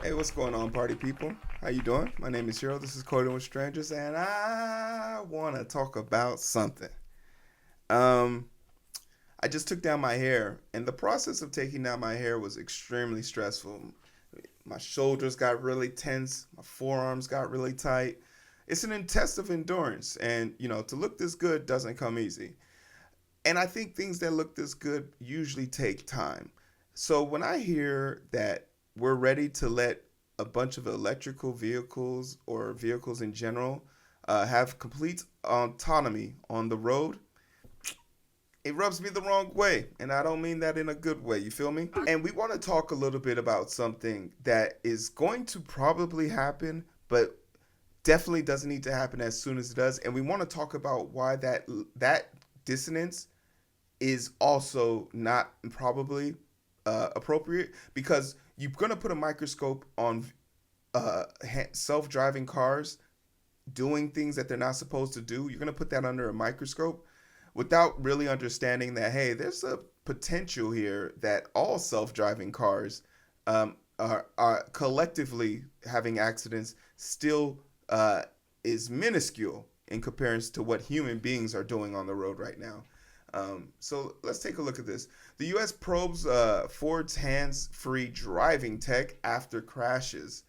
Hey, what's going on, party people? How you doing? My name is Hero. This is Coding with Strangers, and I want to talk about something. Um, I just took down my hair, and the process of taking down my hair was extremely stressful. My shoulders got really tense, my forearms got really tight. It's an test of endurance, and to look this good doesn't come easy. And I think things that look this good usually take time. So when I hear that we're ready to let a bunch of electrical vehicles or vehicles in general have complete autonomy on the road, it rubs me the wrong way. And I don't mean that in a good way. You feel me? And we want to talk a little bit about something that is going to probably happen, but definitely doesn't need to happen as soon as it does. And we want to talk about why that dissonance is also not probably appropriate, because you're going to put a microscope on self-driving cars doing things that they're not supposed to do. You're going to put that under a microscope without really understanding that, hey, there's a potential here that all self-driving cars are collectively having accidents still is minuscule in comparison to what human beings are doing on the road right now. So let's take a look at this. The U.S. probes Ford's hands-free driving tech after crashes.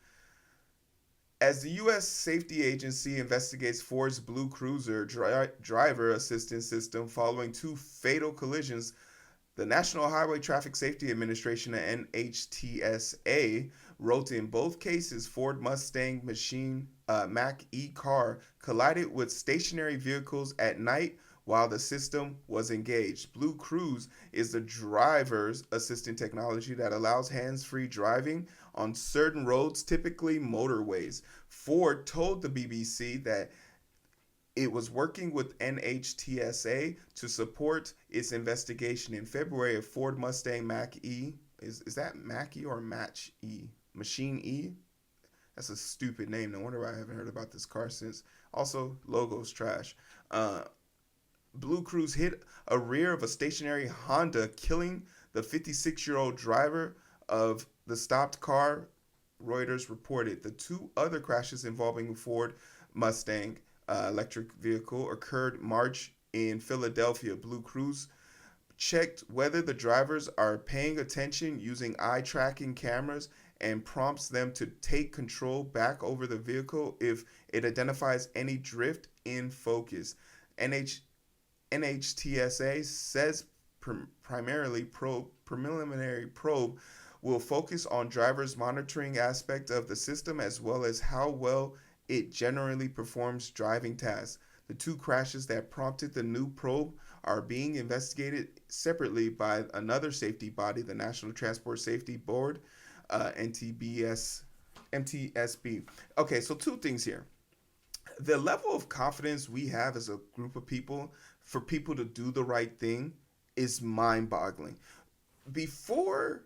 As the U.S. safety agency investigates Ford's BlueCruise driver assistance system following two fatal collisions, the National Highway Traffic Safety Administration, NHTSA, wrote in both cases Ford Mustang Mach-E car collided with stationary vehicles at night while the system was engaged. BlueCruise is the driver's assistant technology that allows hands-free driving on certain roads, typically motorways. Ford told the BBC that it was working with NHTSA to support its investigation. In February, a Ford Mustang Mach-E, is that Mach-E or Match-E? Machine E? That's a stupid name. No wonder why I haven't heard about this car since. Also, logo's trash. Uh, BlueCruise hit a rear of a stationary Honda, killing the 56-year-old driver of the stopped car, Reuters reported. The two other crashes involving Ford Mustang electric vehicle occurred March in Philadelphia. BlueCruise checked whether the drivers are paying attention using eye tracking cameras and prompts them to take control back over the vehicle if it identifies any drift in focus. NH, NHTSA says preliminary probe will focus on drivers monitoring aspect of the system as well as how well it generally performs driving tasks. The two crashes that prompted the new probe are being investigated separately by another safety body, the National Transport Safety Board, NTBS, MTSB. Okay, so two things here. The level of confidence we have as a group of people for people to do the right thing is mind-boggling. Before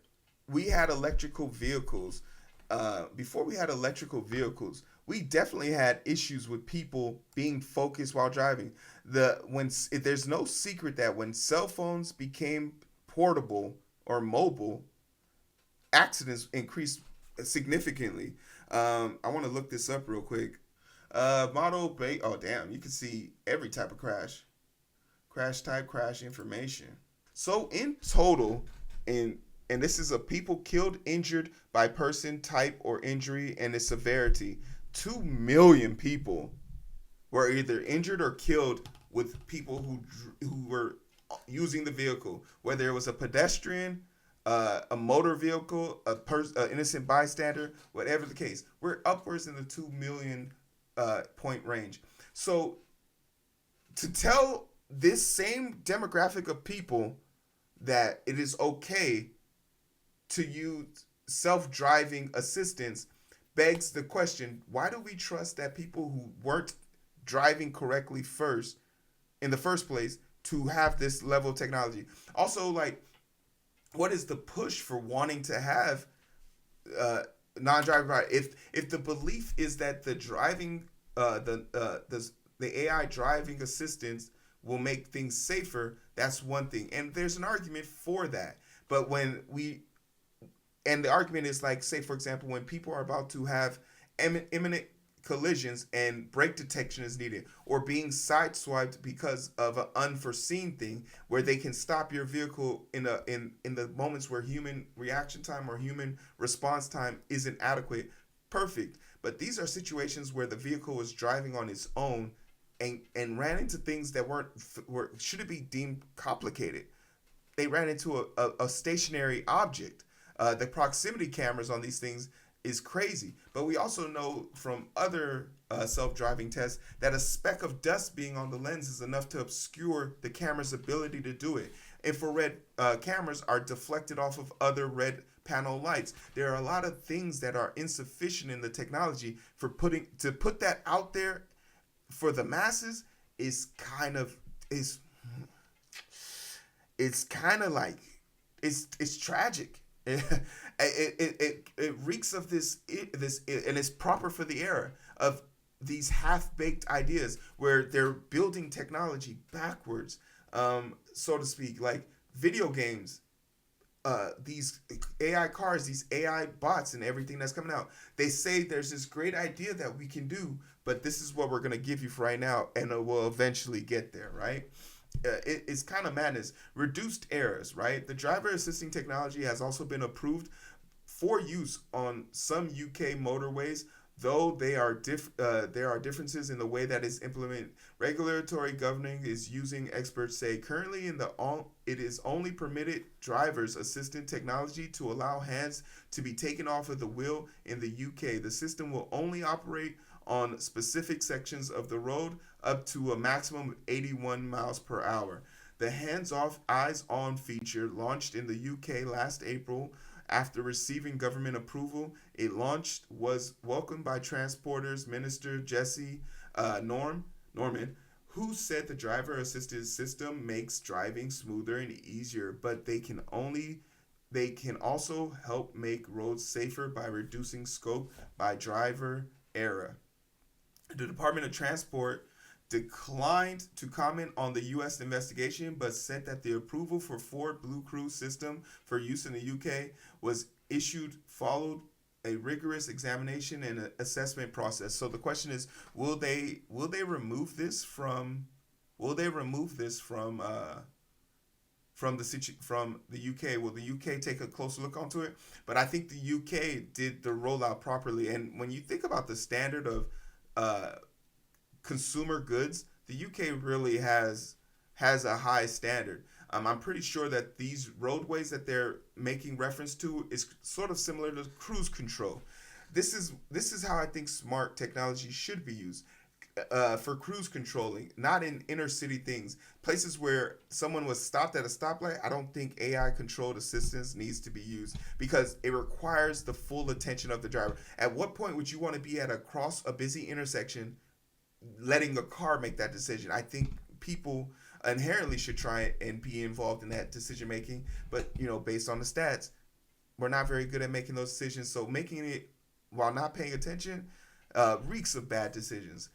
we had electrical vehicles, we definitely had issues with people being focused while driving. There's no secret that when cell phones became portable or mobile, accidents increased significantly. I want to look this up real quick. Model ba Oh damn, you can see every type of crash type, crash information. So in total, in and this is a people killed, injured by person type or injury and its severity. 2 million people were either injured or killed with people who were using the vehicle, whether it was a pedestrian, a motor vehicle, a innocent bystander, whatever the case. We're upwards in the 2 million point range. So to tell this same demographic of people that it is okay to use self-driving assistance begs the question, why do we trust that people who weren't driving correctly first in the first place to have this level of technology? Also, like, what is the push for wanting to have uh, non-driving car? If the belief is that the driving the AI driving assistance will make things safer, that's one thing, and there's an argument for that. But when we And the argument is like, say for example, when people are about to have imminent collisions and brake detection is needed, or being sideswiped because of an unforeseen thing, where they can stop your vehicle in the moments where human reaction time or human response time isn't adequate. Perfect. But these are situations where the vehicle was driving on its own and ran into things that were shouldn't be deemed complicated. They ran into a stationary object. The proximity cameras on these things is crazy. But we also know from other self-driving tests that a speck of dust being on the lens is enough to obscure the camera's ability to do it. Infrared cameras are deflected off of other red panel lights. There are a lot of things that are insufficient in the technology for put that out there for the masses is kind of is it's kind of like it's tragic. It reeks of and it's proper for the era of these half-baked ideas where they're building technology backwards, so to speak, like video games, these AI cars, these AI bots, and everything that's coming out. They say there's this great idea that we can do, but this is what we're gonna give you for right now, and it will eventually get there, right? It's kind of madness. Reduced errors, right? The driver assisting technology has also been approved for use on some UK motorways, though there are differences in the way that is implemented. Regulatory governing is using, experts say. Currently, it is only permitted drivers assistant technology to allow hands to be taken off of the wheel in the UK. The system will only operate on specific sections of the road up to a maximum of 81 miles per hour. The hands-off, eyes-on feature launched in the UK last April after receiving government approval. It launched was welcomed by Transporters Minister Jesse Norman, who said the driver-assisted system makes driving smoother and easier, but they can also help make roads safer by reducing scope by driver error. The Department of Transport declined to comment on the U.S. investigation, but said that the approval for Ford BlueCruise system for use in the UK was issued followed a rigorous examination and assessment process. So the question is, will they remove this from from the UK? Will the UK take a closer look onto it? But I think the UK did the rollout properly. And when you think about the standard of uh, consumer goods, the UK really has a high standard. I'm pretty sure that these roadways that they're making reference to is sort of similar to cruise control. This is how I think smart technology should be used, for cruise controlling, not in inner city things. Places where someone was stopped at a stoplight, I don't think AI controlled assistance needs to be used because it requires the full attention of the driver. At what point would you want to be at a busy intersection letting a car make that decision? I think people inherently should try and be involved in that decision making, but based on the stats, we're not very good at making those decisions. So making it while not paying attention reeks of bad decisions.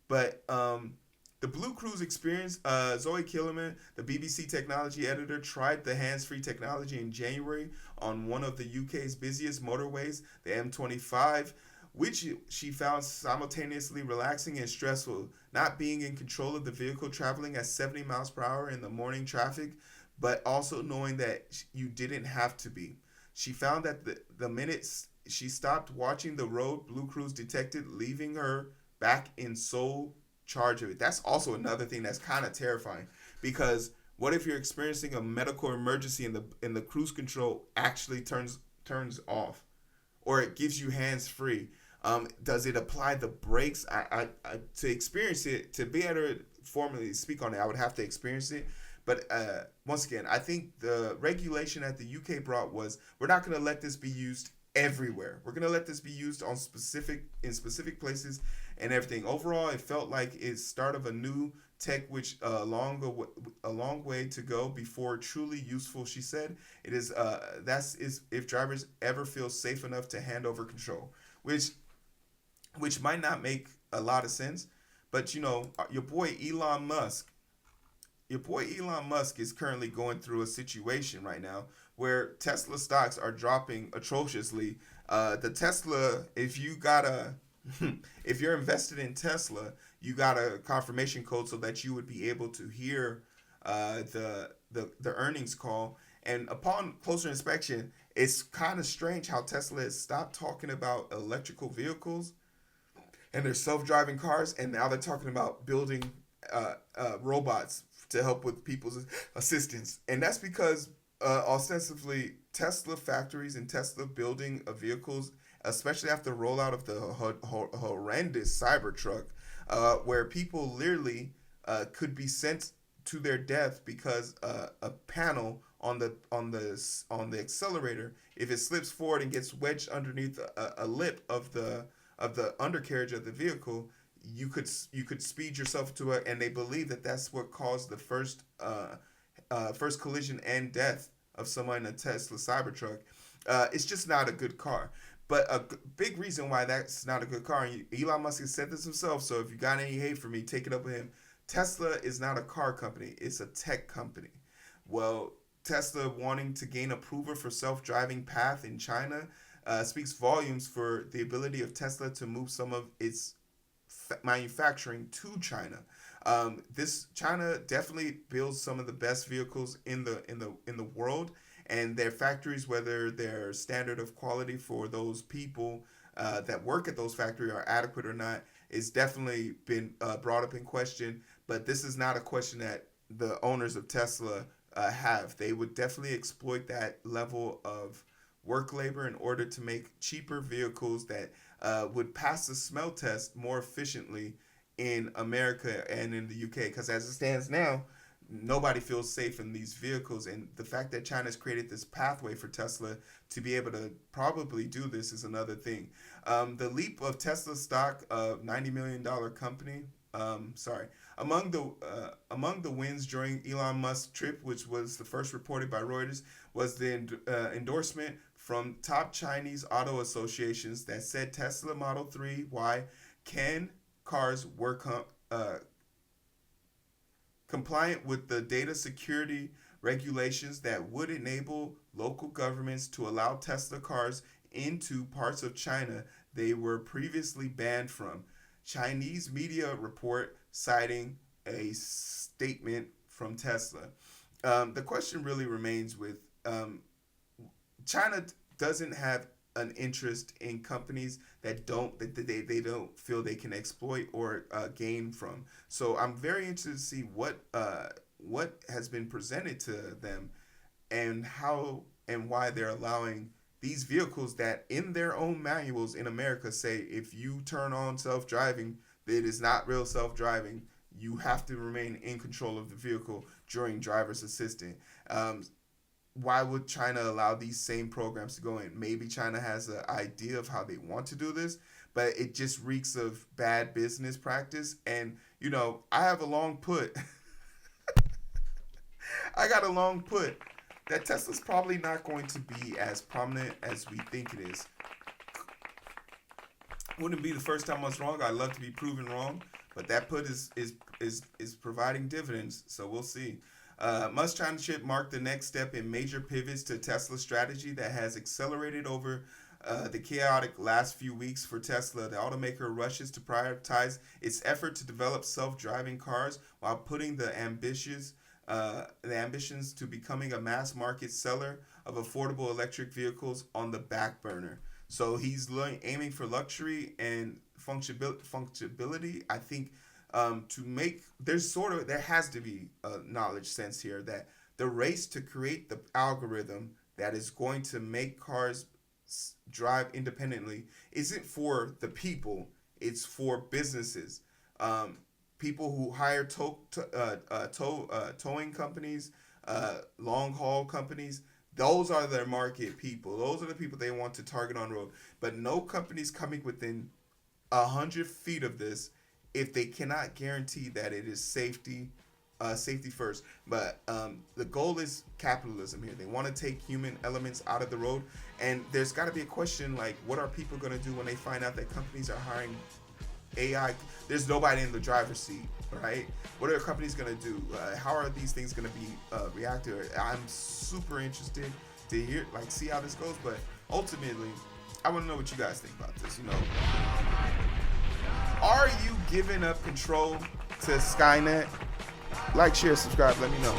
But the BlueCruise experience, Zoe Killerman, the BBC technology editor, tried the hands-free technology in January on one of the UK's busiest motorways, the M25, which she found simultaneously relaxing and stressful, not being in control of the vehicle traveling at 70 miles per hour in the morning traffic, but also knowing that you didn't have to be. She found that the minutes she stopped watching the road, BlueCruise detected leaving her back in sole charge of it. That's also another thing that's kind of terrifying, because what if you're experiencing a medical emergency and the cruise control actually turns off, or it gives you hands free? Does it apply the brakes? To experience it, to be able to formally speak on it, I would have to experience it. But once again, I think the regulation that the UK brought was, we're not going to let this be used everywhere. We're going to let this be used in specific places and everything. Overall, it felt like it's start of a new tech, which a long way to go before truly useful. She said it is that's is if drivers ever feel safe enough to hand over control, which might not make a lot of sense, but your boy Elon Musk is currently going through a situation right now where Tesla stocks are dropping atrociously. The Tesla, if you got a, if you're invested in Tesla, you got a confirmation code so that you would be able to hear the earnings call. And upon closer inspection, it's kind of strange how Tesla has stopped talking about electrical vehicles and their self-driving cars, and now they're talking about building robots to help with people's assistance. And that's because ostensibly Tesla factories and Tesla building of vehicles, especially after the rollout of the horrendous Cybertruck, where people literally could be sent to their death because a panel on the accelerator, if it slips forward and gets wedged underneath a lip of the undercarriage of the vehicle, you could speed yourself to it, and they believe that that's what caused the first collision and death of someone in a Tesla Cybertruck. It's just not a good car. But a big reason why that's not a good car, and Elon Musk has said this himself, so if you got any hate for me, take it up with him. Tesla is not a car company, it's a tech company. Well, Tesla wanting to gain approval for self-driving path in China speaks volumes for the ability of Tesla to move some of its manufacturing to China. This China definitely builds some of the best vehicles in the world, and their factories, whether their standard of quality for those people that work at those factories are adequate or not, is definitely been brought up in question. But this is not a question that the owners of Tesla have. They would definitely exploit that level of work labor in order to make cheaper vehicles that would pass the smell test more efficiently in America and in the UK. Because as it stands now, nobody feels safe in these vehicles. And the fact that China's created this pathway for Tesla to be able to probably do this is another thing. The leap of Tesla stock of $90 million company. Sorry. Among the wins during Elon Musk's trip, which was the first reported by Reuters, was the endorsement from top Chinese auto associations that said Tesla Model 3 Y can cars were compliant with the data security regulations that would enable local governments to allow Tesla cars into parts of China they were previously banned from. Chinese media report citing a statement from Tesla. The question really remains with China doesn't have an interest in companies that they don't feel they can exploit or gain from. So I'm very interested to see what has been presented to them and how and why they're allowing these vehicles that in their own manuals in America say if you turn on self-driving, it is not real self-driving. You have to remain in control of the vehicle during driver's assistance. Why would China allow these same programs to go in? Maybe China has an idea of how they want to do this, but it just reeks of bad business practice. And, I have a long put. I got a long put that Tesla's probably not going to be as prominent as we think it is. Wouldn't be the first time I was wrong. I'd love to be proven wrong, but that put is providing dividends. So we'll see. Musk China chip marked the next step in major pivots to Tesla's strategy that has accelerated over the chaotic last few weeks for Tesla. The automaker rushes to prioritize its effort to develop self-driving cars while putting the ambitions to becoming a mass market seller of affordable electric vehicles on the back burner. So he's aiming for luxury and functionality. I think there has to be a knowledge sense here that the race to create the algorithm that is going to make cars drive independently isn't for the people, it's for businesses. People who hire towing companies, long haul companies, those are their market people. Those are the people they want to target on road. But no company's coming within 100 feet of this if they cannot guarantee that it is safety first. But the goal is capitalism here. They want to take human elements out of the road. And there's got to be a question like, what are people going to do when they find out that companies are hiring AI? There's nobody in the driver's seat, right? What are companies going to do? How are these things going to be reacted? I'm super interested to hear, like, see how this goes. But ultimately, I want to know what you guys think about this. You know, are you giving up control to Skynet? Like, share, subscribe. Let me know.